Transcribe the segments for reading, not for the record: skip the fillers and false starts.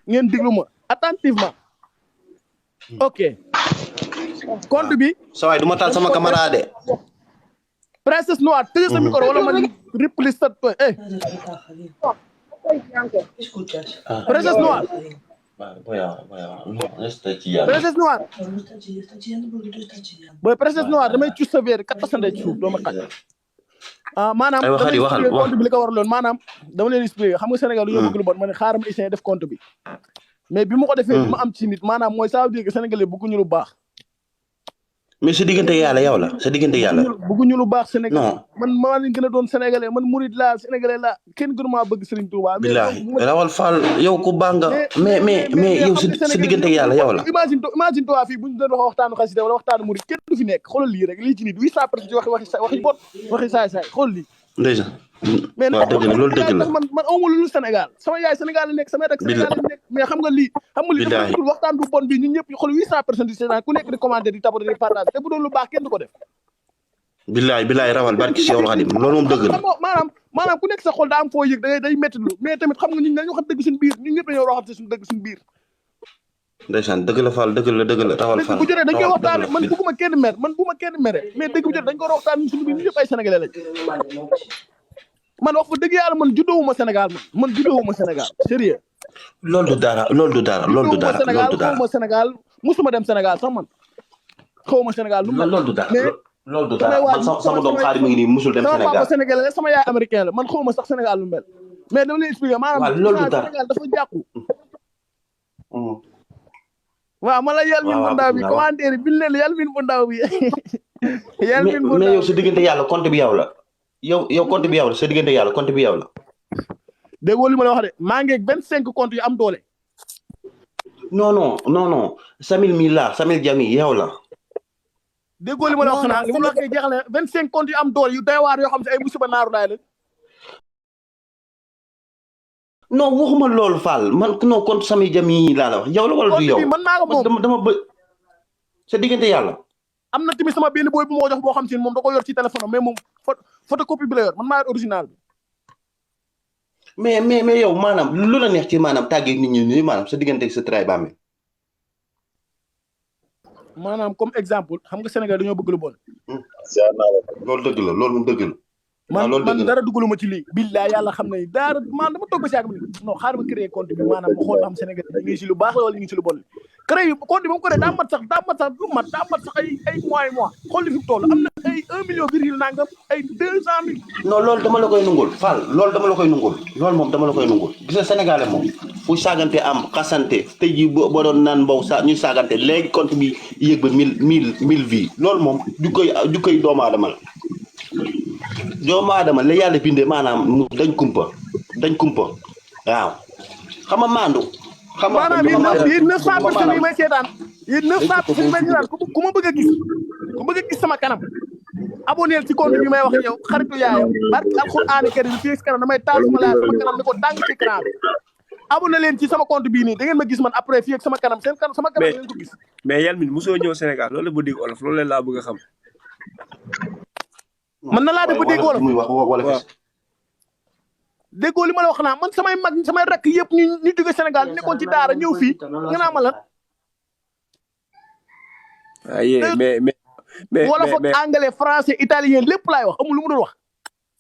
ngeen diglu ma attentivement ok compte bi sa waay du ma taal sama camarade princesse noire tëjee sa micro wala man ripli sa princesse noire princesse noire boy princesse noire damay ci sa verre kat sa ndey ci suuf doo ma xaj maanaam dama leen expliqué compte bi li ko waraloon maanaam dama leen expliqué xam nga Sénégal lu ñu bëgg lu bon ma ne xaaral ma essayer def compte bi mais bi mu ko defee bi ma am ci nit maanaam mooy ça veut dire que sénégalais bëgguñu lu baax mais sa diggante yàlla yow la sa diggante yàlla bëgguñu lu baax sénégalais man maa leen gën a doon sénégalais man murid laa sénégalais laa kenn gënu maa bëgg Serigne Touba billahi rawal Fall yow ku baax nga mais yow sa diggante yàlla yow la imagine toi fii bu ñu doon wax waxtaanu xasida wala waxtaanu murid kenn du fi nekk xoolal lii rek lii ci nit 800 personnes ci waxi bot waxi saay xool lii ndeysaan mais waaw dëgg la loolu dëgg la man awma lu Sénégal sama yaay Sénégal la nekk sama rek Sénégal la nekk mais xam nga lii dafa dul waxtaan bu bon bi ñun ñëpp xool 800 personnes di seetaan ku nekk di commenter di tapoter di partage te bu doon lu baax kenn du ko def billaay rawal barki Cheikh Khadim loolu moom dëgg la maanaam ku nekk sa xol daa am foo yëg day métti lu mais tamit xam nga ñun dañu wax dëgg suñu biir ñun ñëpp dañoo waxante suñu dëgg suñu biir ndeysaan dëgg la Fall dëgg la rawal Fall bu jotee dañ koy waxtaane man bëgguma kenn mer man bu ma kenn mere mais dëgg bu jotee dañ ko waxtaan suñu biir ñu ñëpp ay sénégalais lañ man wax fa dëgg yàlla man juddowuma Sénégal man juddowuma Sénégal sérieux loolu du dara xawma Sénégal musuma dem Sénégal sax man xawma Sénégal lu mel loolu du dara man sama doom xaar mi ngi nii musul dem Sénégal sama papa sénégalais la sama yaay américain la man xawma sax Sénégal lu mel mais dama lay expliquer maanaam Sénégal dafa jàqu waaw ma la yal min bu ndaw bi commentaire bi leen yal min bu ndaw bi yal min bu ndaw mais yow sa diggante yàlla compte bi yow la yow compte bi yow la sa diggante yàlla compte bi yow la déggoo li ma la wax de maa ngi 25 compte yu am doole non Samil mi la Samil Jami yow la déggoo li ma la wax xanaa li ma la wax jeexal na 25 compte yu am doole yu doy waar yoo xam ne ay musiba naaru laay la non waxuma loolu Fall man non compte Samil Jami laa la wax yow la wala du yow man maa ko moom dama bëgg sa diggante yàlla am na tamit sama benn booy bu ma jox boo xam si moom da ko yor ci téléphone mais moom photocopie bi la yor man maa yor original bi mais yow maanaam lu la neex ci maanaam tàggee nit ñi nii maanaam sa diggante ak sa tray baame maanaam comme exemple xam nga Sénégal dañoo bëgg lu bon loolu dëgg la loolu moom dëgg la man dara dugaluma ci lii billaay yàlla xam ne dara man dama toog ba si àgg non xaaral ma créé compte bi maanaam ma xool xam Sénégal ñu ngi si lu baax la wala ñu ngi si lu bon créé compte bi moom ko daa mat sax ay mois xool li fi mu toll am na ay 1 million virgule nangam ay 200 000 non loolu dama la koy nungul Fall loolu dama la koy nungul loolu moom dama la koy nungul gis nga sénégalais moom fu saagante am xasante tey jii boo doon naan mbow ñuy saagante léegi compte bi yëg ba mille vie loolu moom du koy doomu aadama la doomu aadama la yàlla bindee maanaam dañ kumpa waaw xam nga maandu xam nga maanaam yéen 900 personnes yi may seetaan yéen 900 personnes yi may seetaan ku ma bëgg a gis sama kanam abonné ci compte bi may wax yow xaritu yaayam barki alxuraan karim fii kanam damay taal sama laaj sama kanam ni ko dàng ci écran bi abonné leen ci sama compte bii nii da ngeen ma gis man après fii ak sama kanam sama kanam ngeen ko gis mais Yalmin mosoo ñëw Sénégal loolu bu dégg olof loolu laa bëgg a xam man na laa def ba déggoo la muy wax wala déggoo li ma la wax naa man samay rakk yëpp ñu jóge Sénégal nekkoon ci daara ñëw fii nga naa ma lan mais wala foog anglais français italien lépp laay wax amul lu mu dul wax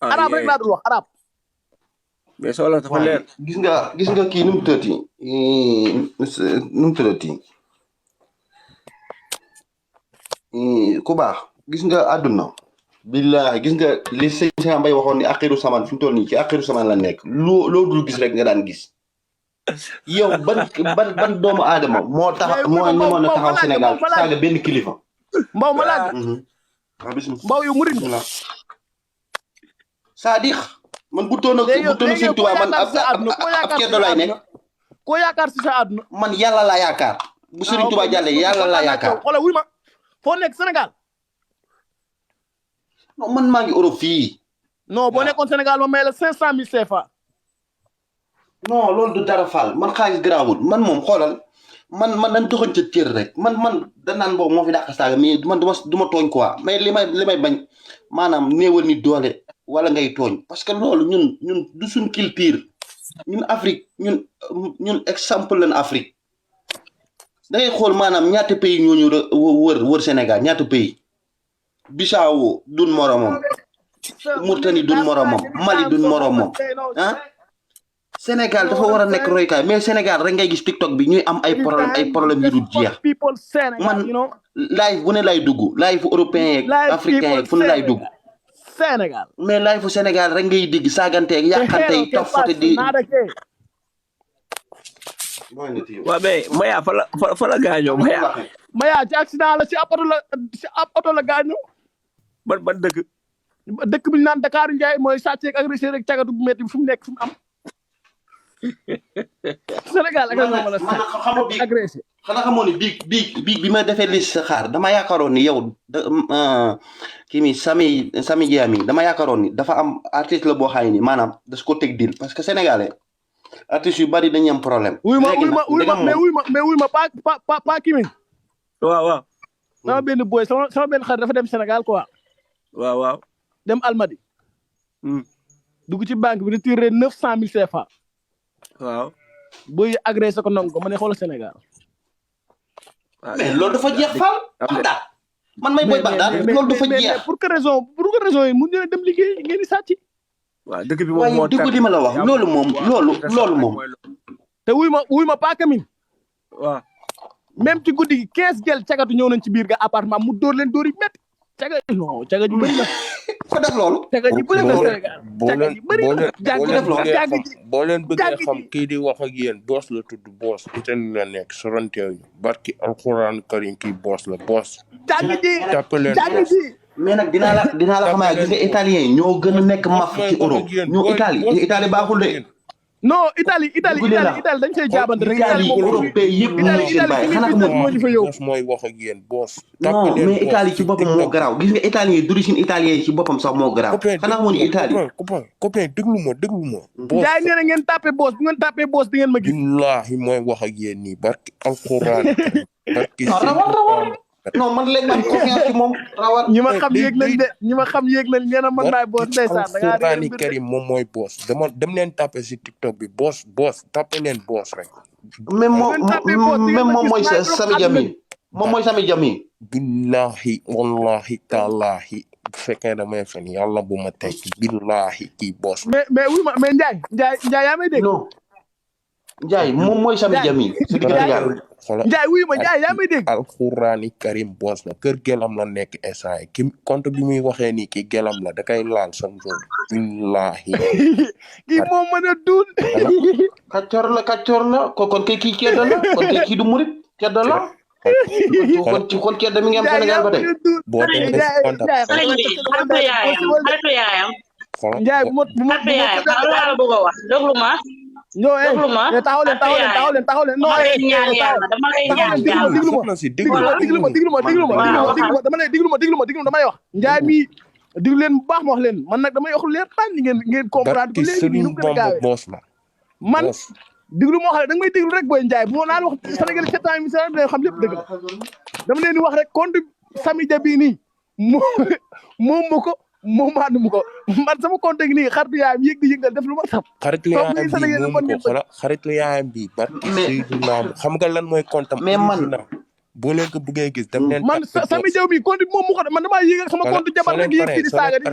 arabe rek laa dul wax arabe mais solo dafa leer gis nga kii nu mu tëddati ku baax gis nga àdduna billahi gis nga li sëñ Sanga Mbaye waxoon ni axiru saman fi mu toll nii ci axiru saman la nekk loo dul gis rek nga daan gis yow ban doomu aadama moo ñëwoon na taxaw Sénégal saaga benn kilifa mbaw ma laaj mbaw yow murid c'est-à-dire man bu toon sëñ Tuubaa man ab ceddo lay nekk koo yaakaar si sa àdduna man yàlla laa yaakaar bu Sëriñ Tuubaa jàllee yàlla laa yaakaar xoolal wuy ma foo nekk Sénégal non man maa ngi Europe fii non boo nekkoon Sénégal ma may la 500 000 CFA non loolu du dara Fall man xaalis garaawul man moom xoolal man dañ doxañ ca cër rek man danaan boobu moo fi dàq saaga mais man du ma tooñ quoi mais li may bañ maanaam néewal ni doole wala ngay tooñ parce que loolu ñun du suñ culture ñun Afrique ñun exemple lañ Afrique da ngay xool maanaam ñaata pays ñooñu wër Sénégal ñaata pays Bissau dun moromam Mauritanie dun moromam Mali dun moromam ah Sénégal dafa war a nekk roykaay mais Sénégal rek ngay gis TikTok bi ñuy am ay problème yu dul jeex man live bu ne lay dugg live européen yeeg africain yeeg fu ne lay dugg Sénégal mais live fu Sénégal rek ngay digg saaganteeg yàqanteeg topp foto di waaw mais Maya fa la gaañoo Maya ci accident la si ab oto la gaañoo ban dëkk bi ñu naan Dakar Ndiaye mooy sàcc ak agressé rek cagatu bu métti bi fu mu nekk fu mu am Sénégal ak la mala agressé xanaa xamoon ni biig bi ma defee liste sa xaar dama yaakaaroon ni yow kii mi Sami Diami dama yaakaaroon ni dafa am artiste la boo xam ni maanaam das ko teg dil parce que sénégalais artistes yu bari dañu am problème. wuy ma pa kii mi waaw sama benn boy sama benn xarit dafa dem Sénégal quoi waaw dem Almadi dugg ci banque bi retiré 900 000 CFA waaw boy agressé ko nangu ko ma ne xoolal Sénégal mais loolu dafa jeex Fall Bagdad man may boy Bagdad loolu dafa jeex pour que raison yi mu ñu dem liggéey ngeen di sàcc waaw dëkk bi moom moo dëgg di ma la wax loolu moom te wuy ma pa kamin waaw même ci guddi gi 15 gel cagatu ñëw nañ ci biir ga appartement mu dóor leen dóor yi métti caga ji bëri na ko def loolu caga ji bëri na Sénégal caga ji bëri na boo leen bëggee xam kii di wax ak yéen boos la tudd boos Italie la nekk soranteew barki alxuraan karim kii boos la boos caga ji mais nag dinaa la xamaa gis nga italien yi ñoo gën a nekk maf ci Europe ñoo Italie baaxul de non Italie dañ koy jaabante rek Italie européen yëpp ñu seen bàyyi xanaa ko boos mooy wax ak yéen boos non mais Italie ci boppam moo garaaw gis nga italien yi d'origine italien yi ci boppam sax moo garaaw xanaa moo ni Italie copain déglu ma jaay nee na ngeen tapé boos bu ngeen tapé boos di ngeen ma gis billaahi mooy wax ak yéen nii barki alxuraan barki non man léegi man confiance ci moom rawat ñi ma xam yéeg nañ nee na man maay boos ndeysaan da ngaa Alxuraani Karim moom mooy boos dem leen tapé si TikTok bi boos tapé leen boos rek même moom mooy Sami Diami moom mooy Sami Diami billahi wallahi taalaahi bu fekkee damay fen yàlla bu ma tekki billahi kii boos mais wuy ma mais Ndiaye yaa may dégg non Ndiaye moom mooy Sami Diami Ndiaye wuy ma Ndiaye yaa may dégg Alxuraani Karim boos la kër gelam la nekk instant ki compte bi muy waxee nii kii gelam la da kay laal sam jour billahi kii moom mën a duun kàccoor la kon kay kii ceddo la kon kay kii du murit ceddo la kon ceddo mi ngi am Sénégal ba tey boo demee xaritu yaayam Ndiaye bu ma la bëgg a wax déglu ma taxaw leen non dama lay ñaan diglu ma damay wax Ndiaye mi diglu leen bu baax ma wax leen man nag damay wax leer tan ngeen comprendre ko léegi ni mu gën a gaawee man diglu ma wax rek da nga may diglu rek booy Ndiaye bu ma naan wax Sénégal 7 ans mi sa da xam lépp dëgg la dama leen di wax rek compte Sami Diami nii moom ma ko moom maanu mu ko man sama compte gi nii xaritu yaayam yëg di yëngal def lu ma saf xaritu yaayam bi barki Seydina xam nga lan mooy compte am mais man boo leen ko bëggee gis dem leen man Sami Diami compte bi moom mu ko man damaa yëg sama compte jabar rek yëg di saaga di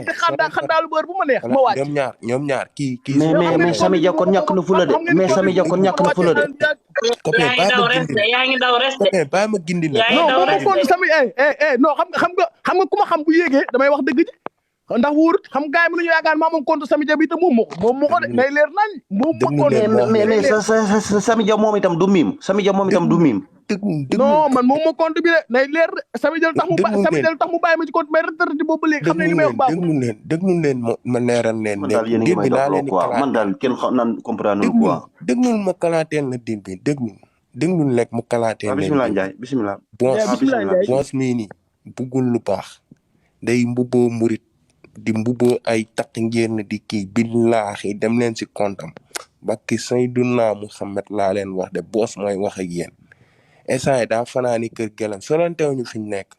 xandaalu bër bu ma neex ma wàcc ñoom ñaar kii mais Sami Dia kon ñàkk na fula de mais Sami Dia kon ñàkk na fula de yaa ngi daw res de bàyyi ma gindi la non moom ma compte Sami non xam nga ku ma xam bu yéegee damay wax dëgg ji ndax wóorut xam gaay yi mënuñu yaakaar maa moom compte Sami Dia bi te moom moo ko de day leer nañ moom ma compte mais Sami Dia moom itam du miim Sami Dia moom itam du miim non man moom ma compte bi de day leer Sami Dia tax mu bàyyi ma ci compte mais retraité boobu ba léegi xam ne li may wax baaxul déglu leen ma leeral leen man daal yéen a ngi may doxaloo quoi man daal kenn xam naan comprendre quoi déglul ma kalaateen la din bi déglul lekk mu kalaateen bismillah Ndiaye bismillah boos mii nii buggul lu baax day mbubboo murit di mbubboo ay takk ngeen di kii billaahi dem leen si kontam bakki Seydina Muhammad laa leen wax de boos mooy wax ak yéen instant daa fanaani kër gelam solanteew ñu fi ñu nekk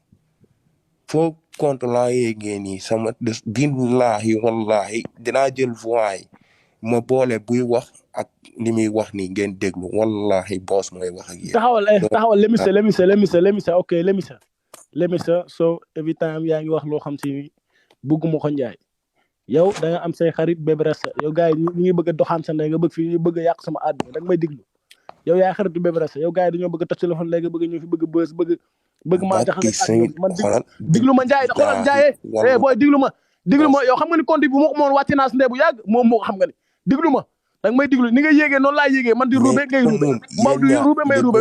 foo compte laa yéegee nii sama billaahi wallahi dinaa jël voix yi ma boole buy wax ak li muy wax nii ngeen déglu wallahi boss mooy wax ak yéen. taxawal lemisa ok lemisa so every time yaa ngi wax loo xam si bëgguma ko njaay yow da nga am say xarit Bébé Rasta yow gars yi ñu ngi bëgg a doxaan sa ndey nga bëgg a yàq sama àdduna da nga may diglu yow yaay xaritu Bébé Rasta yow gars yi dañoo bëgg a toj téléphone léegi bëgg ñu fi bëgg maa jaxale man diglu ma njaay da xoolal njaayee booy diglu ma yow xam nga ni compte bi moo ko moon wàcce naa si ndey bu yàgg moom moo ko xam nga ni diglu ma da nga may diglu ni nga yéegee noonu laa yéegee man di ruube ngay ruube Maodo di ruube may ruube